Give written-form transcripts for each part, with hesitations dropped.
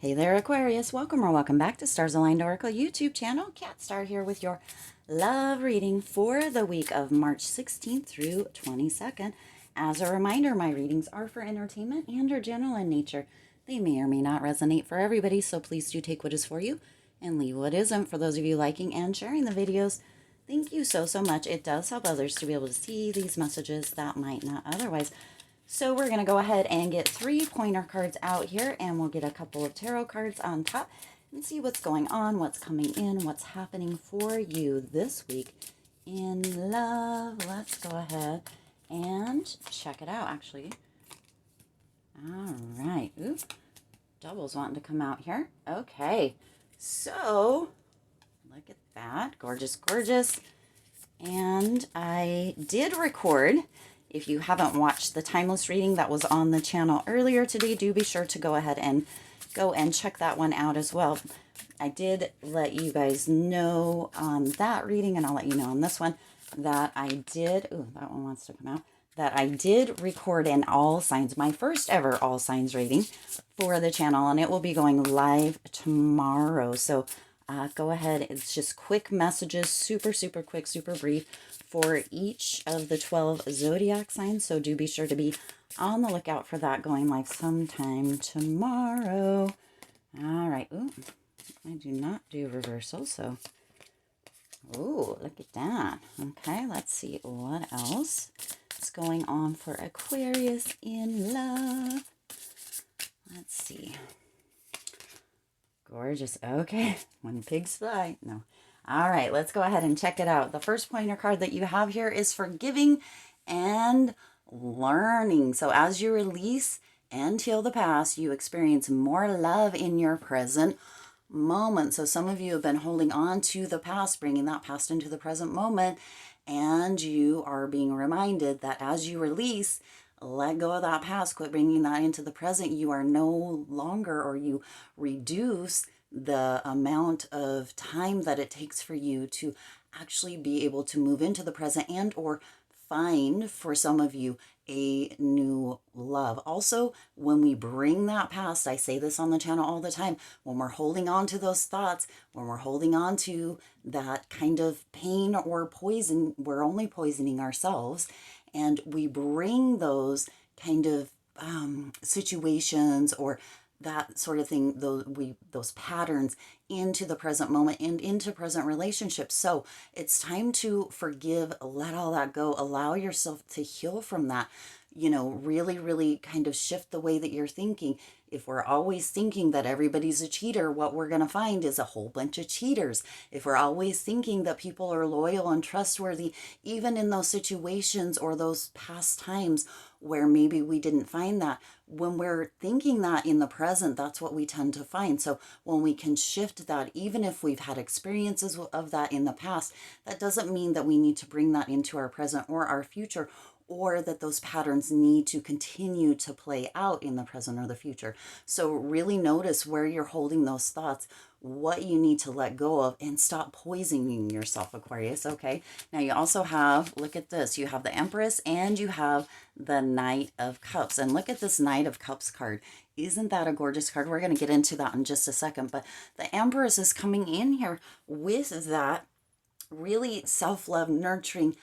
Hey there, Aquarius. Welcome or welcome back to Stars Aligned Oracle YouTube channel. Cat Star here with your love reading for the week of March 16th through 22nd. As a reminder, my readings are for entertainment and are general in nature. They may or may not resonate for everybody, so please do take what is for you and leave what isn't. For those of you liking and sharing the videos, thank you so much. It does help others to be able to see these messages that might not otherwise. So we're going to go ahead and get 3 pointer cards out here, and we'll get a couple of tarot cards on top and see what's going on, what's coming in, what's happening for you this week in love. Let's go ahead and check it out, actually. All right. Ooh, doubles wanting to come out here. Okay. So look at that. Gorgeous, gorgeous. And I did record. If you haven't watched the timeless reading that was on the channel earlier today, do be sure to go ahead and go and check that one out as well. I did let you guys know on that reading, and I'll let you know on this one, that I did, ooh, that one wants to come out, that I did record an all signs, my first ever all signs reading for the channel, and it will be going live tomorrow. So go ahead. It's just quick messages, super, super quick, super brief for each of the 12 zodiac signs. So do be sure to be on the lookout for that going live sometime tomorrow. All right. Ooh, I do not do reversal. So, ooh, look at that. Okay, let's see what else is going on for Aquarius in love. Let's see. Gorgeous. Okay. When pigs fly. No. All right. Let's go ahead and check it out. The first pointer card that you have here is forgiving and learning. So as you release and heal the past, you experience more love in your present moment. So some of you have been holding on to the past, bringing that past into the present moment, and you are being reminded that as you release, let go of that past, quit bringing that into the present, you are no longer, or you reduce the amount of time that it takes for you to actually be able to move into the present and or find, for some of you, a new love. Also, when we bring that past, I say this on the channel all the time, when we're holding on to those thoughts, when we're holding on to that kind of pain or poison, we're only poisoning ourselves. And we bring those kind of situations or that sort of thing, those patterns into the present moment and into present relationships. So it's time to forgive, let all that go, allow yourself to heal from that. You know, really, really kind of shift the way that you're thinking. If we're always thinking that everybody's a cheater, what we're going to find is a whole bunch of cheaters. If we're always thinking that people are loyal and trustworthy, even in those situations or those past times where maybe we didn't find that, when we're thinking that in the present, that's what we tend to find. So when we can shift that, even if we've had experiences of that in the past, that doesn't mean that we need to bring that into our present or our future, or that those patterns need to continue to play out in the present or the future. So really notice where you're holding those thoughts, what you need to let go of, and stop poisoning yourself, Aquarius. Okay. Now you also have, look at this, you have the Empress and you have the Knight of Cups. And look at this Knight of Cups card. Isn't that a gorgeous card? We're going to get into that in just a second. But the Empress is coming in here with that really self-love, nurturing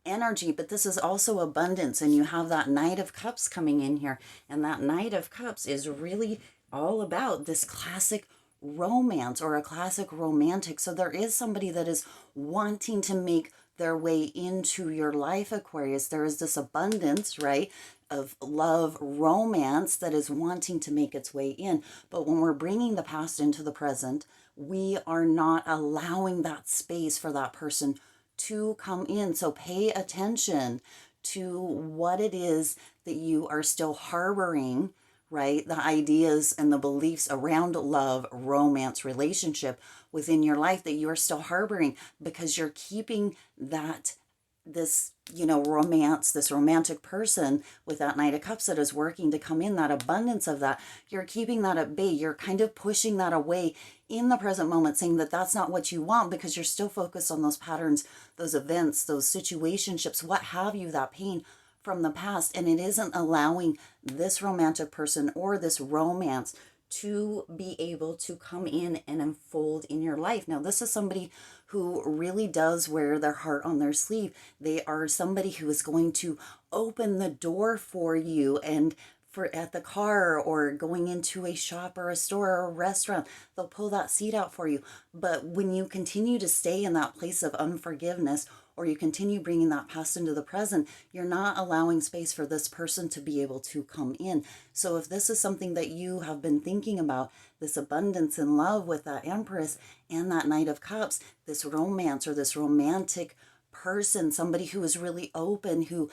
energy, but this is also abundance, and you have that Knight of Cups coming in here, and that Knight of Cups is really all about this classic romance or a classic romantic. So there is somebody that is wanting to make their way into your life, Aquarius. There is this abundance, right, of love, romance that is wanting to make its way in. But when we're bringing the past into the present, we are not allowing that space for that person to come in. So pay attention to what it is that you are still harboring, right? The ideas and the beliefs around love, romance, relationship within your life that you are still harboring, because you're keeping this, you know, romance, this romantic person with that Knight of Cups that is working to come in, that abundance of that, you're keeping that at bay. You're kind of pushing that away in the present moment, saying that that's not what you want, because you're still focused on those patterns, those events, those situationships, what have you, that pain from the past. And it isn't allowing this romantic person or this romance to be able to come in and unfold in your life. Now, this is somebody who really does wear their heart on their sleeve. They are somebody who is going to open the door for you, and for at the car or going into a shop or a store or a restaurant, they'll pull that seat out for you. But when you continue to stay in that place of unforgiveness, or you continue bringing that past into the present, you're not allowing space for this person to be able to come in. So if this is something that you have been thinking about, this abundance in love with that Empress and that Knight of Cups, this romance or this romantic person, somebody who is really open, who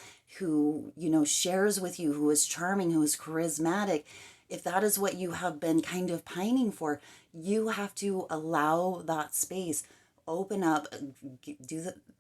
shares with you, who is charming, who is charismatic, if that is what you have been kind of pining for, you have to allow that space, open up,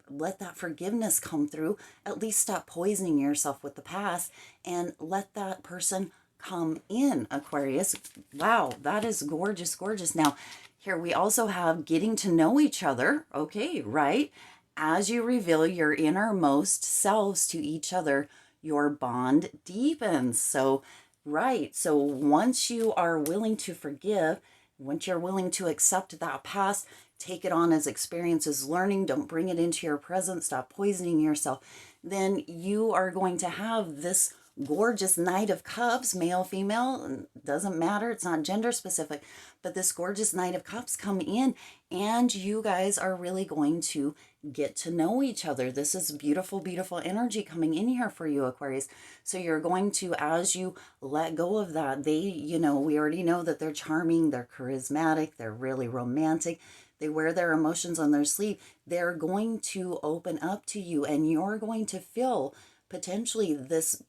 let that forgiveness come through. At least stop poisoning yourself with the past and let that person come in, Aquarius. Wow, that is gorgeous, gorgeous. Now, here we also have getting to know each other. Okay, right? As you reveal your innermost selves to each other, your bond deepens. So, right. So once you are willing to forgive, once you're willing to accept that past, take it on as experience, as learning, don't bring it into your present, stop poisoning yourself, then you are going to have this gorgeous Knight of Cups, male, female, doesn't matter, it's not gender specific, but this gorgeous Knight of Cups come in, and you guys are really going to get to know each other. This is beautiful, beautiful energy coming in here for you, Aquarius. So you're going to, as you let go of that, we already know that they're charming, they're charismatic, they're really romantic, they wear their emotions on their sleeve. They're going to open up to you, and you're going to feel potentially this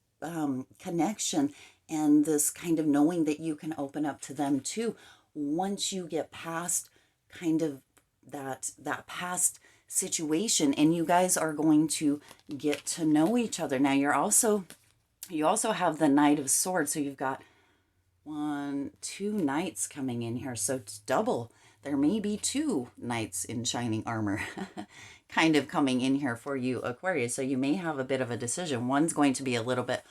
connection and this kind of knowing that you can open up to them too once you get past kind of that past situation, and you guys are going to get to know each other. Now you also have the Knight of Swords, so you've got 2 knights coming in here, so it's double. There may be 2 knights in shining armor kind of coming in here for you, Aquarius. So you may have a bit of a decision. One's going to be a little bit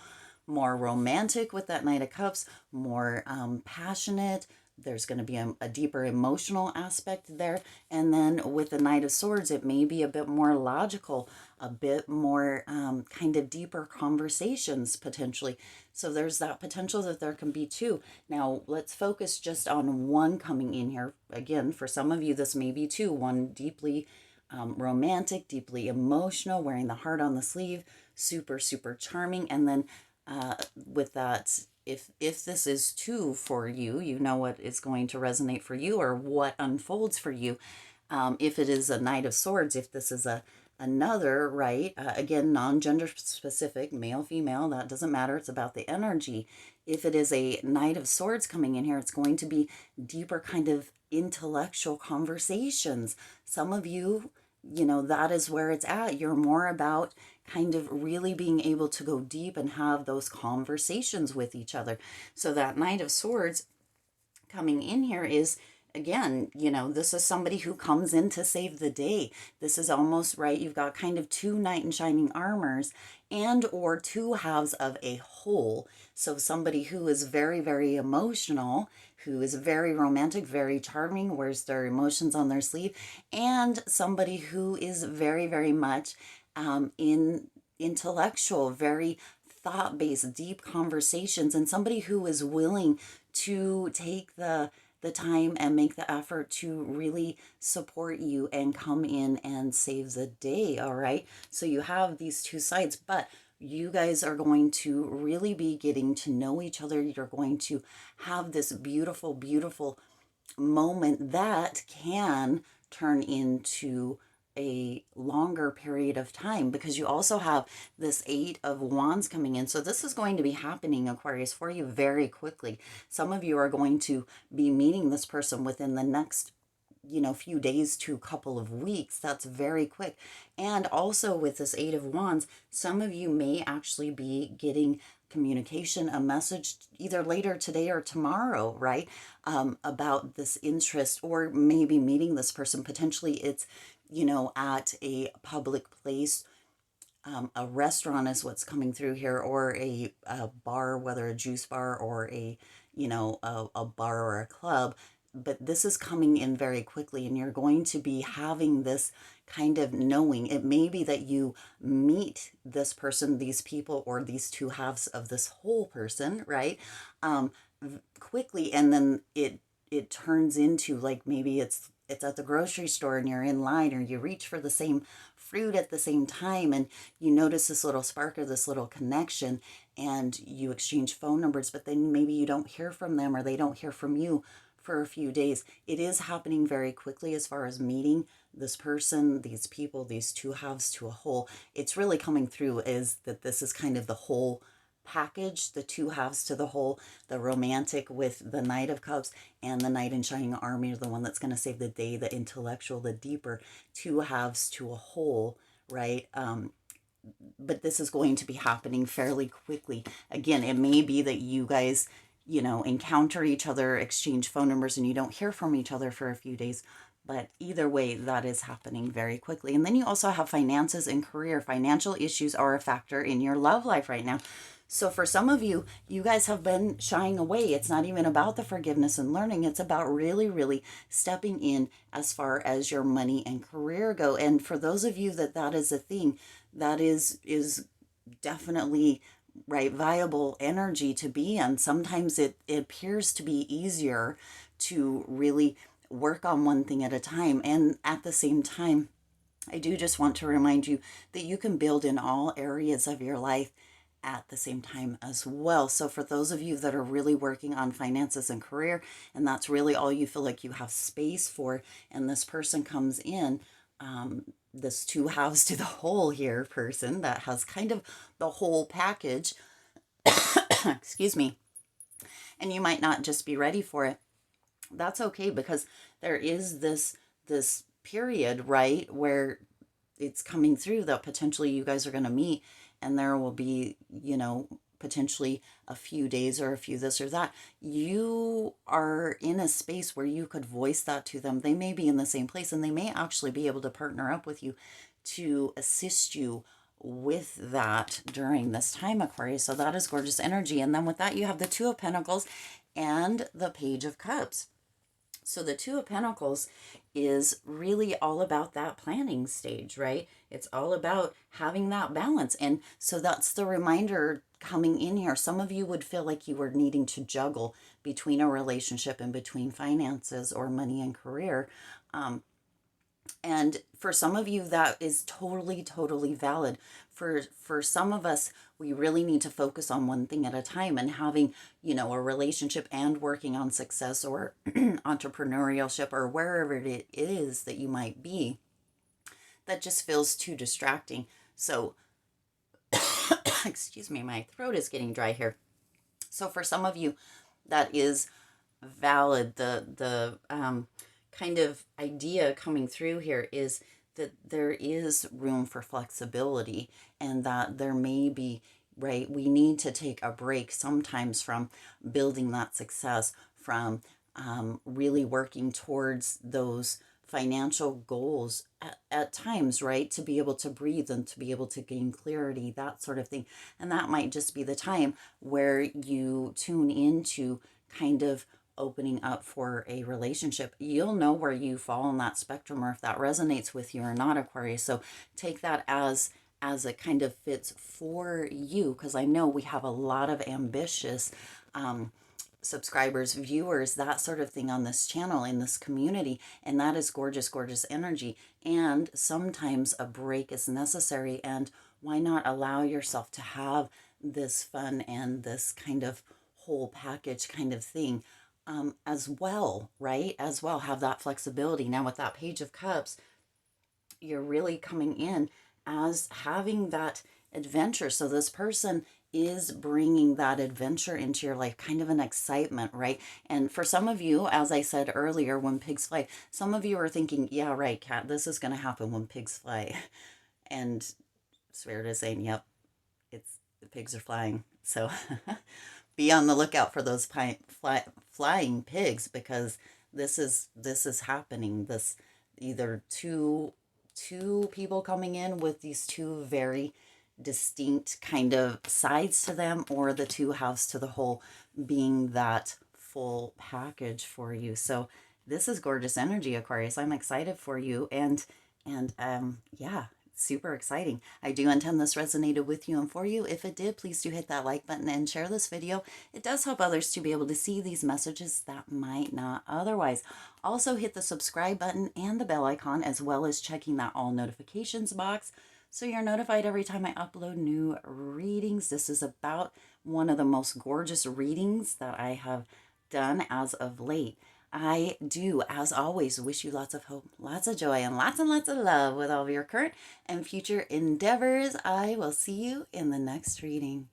more romantic with that Knight of Cups, more passionate. There's going to be a deeper emotional aspect there. And then with the Knight of Swords, it may be a bit more logical, a bit more kind of deeper conversations potentially. So there's that potential that there can be 2. Now, let's focus just on one coming in here. Again, for some of you, this may be 2. One deeply romantic, deeply emotional, wearing the heart on the sleeve, super, super charming. And then with that, if this is 2 for you, you know what is going to resonate for you or what unfolds for you. If it is a Knight of Swords, if this is another, right? Again, non-gender specific, male, female, that doesn't matter. It's about the energy. If it is a Knight of Swords coming in here, it's going to be deeper kind of intellectual conversations. Some of you, that is where it's at. You're more about kind of really being able to go deep and have those conversations with each other. So that Knight of Swords coming in here is, again, this is somebody who comes in to save the day. This is almost, right, you've got kind of 2 knight in shining armors and or 2 halves of a whole. So somebody who is very, very emotional, who is very romantic, very charming, wears their emotions on their sleeve, and somebody who is very, very much intellectual, very thought-based, deep conversations, and somebody who is willing to take the time and make the effort to really support you and come in and save the day. All right. So you have these 2 sides, but you guys are going to really be getting to know each other. You're going to have this beautiful, beautiful moment that can turn into a longer period of time, because you also have this 8 of Wands coming in. So this is going to be happening, Aquarius, for you very quickly. Some of you are going to be meeting this person within the next few days to couple of weeks. That's very quick. And also with this 8 of Wands, some of you may actually be getting communication, a message either later today or tomorrow, right? About this interest, or maybe meeting this person. Potentially it's, at a public place, a restaurant is what's coming through here, or a bar, whether a juice bar or a, you know, a bar or a club, but this is coming in very quickly, and you're going to be having this kind of knowing. It may be that you meet this person, these people, or these two halves of this whole person, right? Um, quickly, and then it turns into, like, maybe it's at the grocery store and you're in line, or you reach for the same fruit at the same time, and you notice this little spark or this little connection, and you exchange phone numbers, but then maybe you don't hear from them, or they don't hear from you for a few days. It is happening very quickly as far as meeting this person, these people, these two halves to a whole. It's really coming through is that this is kind of the whole package, the two halves to the whole, the romantic with the Knight of Cups and the Knight in Shining Armor, the one that's going to save the day, the intellectual, the deeper, two halves to a whole, right? But this is going to be happening fairly quickly. Again, it may be that you guys, you know, encounter each other, exchange phone numbers, and you don't hear from each other for a few days. But either way, that is happening very quickly. And then you also have finances and career. Financial issues are a factor in your love life right now. So for some of you, you guys have been shying away. It's not even about the forgiveness and learning. It's about really, really stepping in as far as your money and career go. And for those of you that is a thing, that is definitely right viable energy to be in. Sometimes it appears to be easier to really work on one thing at a time. And at the same time, I do just want to remind you that you can build in all areas of your life at the same time as well. So for those of you that are really working on finances and career, and that's really all you feel like you have space for, and this person comes in, this two halves to the whole here person that has kind of the whole package, excuse me, and you might not just be ready for it. That's okay, because there is this period, right, where it's coming through that potentially you guys are going to meet, and there will be, you know, potentially a few days or a few this or that. You are in a space where you could voice that to them. They may be in the same place, and they may actually be able to partner up with you to assist you with that during this time, Aquarius. So that is gorgeous energy. And then with that, you have the Two of Pentacles and the Page of Cups. So the Two of Pentacles is really all about that planning stage, right? It's all about having that balance. And so that's the reminder coming in here. Some of you would feel like you were needing to juggle between a relationship and between finances or money and career. And for some of you, that is totally, totally valid. For some of us, we really need to focus on one thing at a time, and having, you know, a relationship and working on success or entrepreneurship or wherever it is that you might be, that just feels too distracting. So, excuse me, my throat is getting dry here. So for some of you, that is valid. The kind of idea coming through here is that there is room for flexibility, and that there may be, right, we need to take a break sometimes from building that success, from really working towards those financial goals at times, right, to be able to breathe and to be able to gain clarity, that sort of thing. And that might just be the time where you tune into kind of opening up for a relationship. You'll know where you fall on that spectrum, or if that resonates with you or not, Aquarius. So take that as it kind of fits for you, because I know we have a lot of ambitious subscribers, viewers, that sort of thing on this channel, in this community, and that is gorgeous, gorgeous energy. And sometimes a break is necessary, and why not allow yourself to have this fun and this kind of whole package kind of thing as well, right? As well, have that flexibility. Now with that Page of Cups, you're really coming in as having that adventure. So this person is bringing that adventure into your life, kind of an excitement, right? And for some of you, as I said earlier, when pigs fly, some of you are thinking, yeah, right, Kat, this is going to happen when pigs fly. And Spirit is saying, yep, the pigs are flying. So be on the lookout for those flying pigs, because this is happening. This either two people coming in with these two very distinct kind of sides to them, or the two halves to the whole being that full package for you. So this is gorgeous energy, Aquarius. I'm excited for you. And yeah, super exciting. I do intend this resonated with you and for you. If it did, please do hit that like button and share this video. It does help others to be able to see these messages that might not otherwise. Also hit the subscribe button and the bell icon, as well as checking that all notifications box so you're notified every time I upload new readings. This is about one of the most gorgeous readings that I have done as of late. I do, as always, wish you lots of hope, lots of joy, and lots of love with all of your current and future endeavors. I will see you in the next reading.